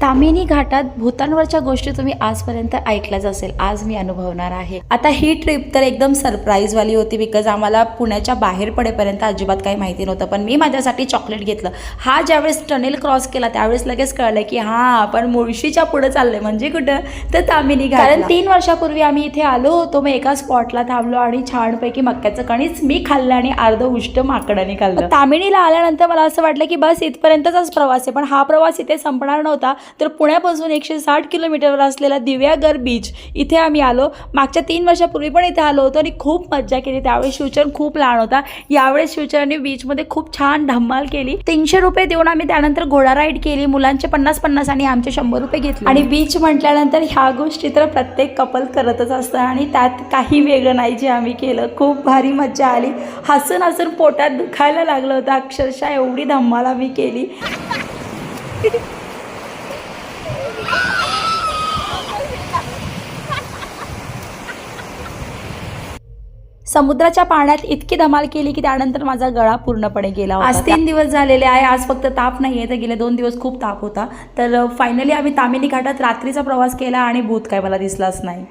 तामिनी घाटात भूतांवरच्या गोष्टी तुम्ही आजपर्यंत ऐकल्याच असेल, आज मी अनुभवणार आहे। आता ही ट्रिप तर एकदम सरप्राईजवाली होती, बिकॉज आम्हाला पुण्याच्या बाहेर पडेपर्यंत अजिबात काही माहिती नव्हतं। पण मी माझ्यासाठी चॉकलेट घेतलं। हा ज्यावेळेस टनेल क्रॉस केला त्यावेळेस लगेच कळलं की हां आपण मुळशीच्या पुढे चालले, म्हणजे कुठं तर तामिनी घाट। कारण 3 वर्षापूर्वी आम्ही इथे आलो होतो, मग एका स्पॉटला थांबलो आणि छानपैकी मक्याचं कणीस मी खाल्लं आणि अर्ध उष्ट माकडाने खाल्लं। तामिनीला आल्यानंतर मला असं वाटलं की बस इथपर्यंतचाच प्रवास आहे, पण हा प्रवास इथे संपणार नव्हता। तर पुण्यापासून 160 किलोमीटरवर असलेला दिव्यागर बीच इथे आम्ही आलो। मागच्या 3 वर्षापूर्वी पण इथे आलो होतो आणि खूप मज्जा केली। त्यावेळेस शिवचर खूप लहान होता, यावेळेस शिवचरने बीचमध्ये खूप छान धमाल केली। 300 रुपये देऊन आम्ही त्यानंतर घोडा राईड केली, मुलांचे 50-50 आणि आमचे 100 रुपये घेतले। आणि बीच म्हटल्यानंतर ह्या गोष्टी तर प्रत्येक कपल करतच असतं आणि त्यात काही वेगळं नाही जे आम्ही केलं। खूप भारी मज्जा आली, हसून हसून पोटात दुखायला लागलं होतं अक्षरशः, एवढी धमाल आम्ही केली। समुद्राच्या पाण्यात इतकी धमाल केली की त्यानंतर माझा गळा पूर्णपणे गेला होता। आज 3 दिवस झालेले आहे, आज फक्त ताप नाही आहे, तर गेले 2 दिवस खूप ताप होता। तर फायनली आम्ही तामिनी घाटात रात्रीचा प्रवास केला आणि भूत काय मला दिसलाच नाही।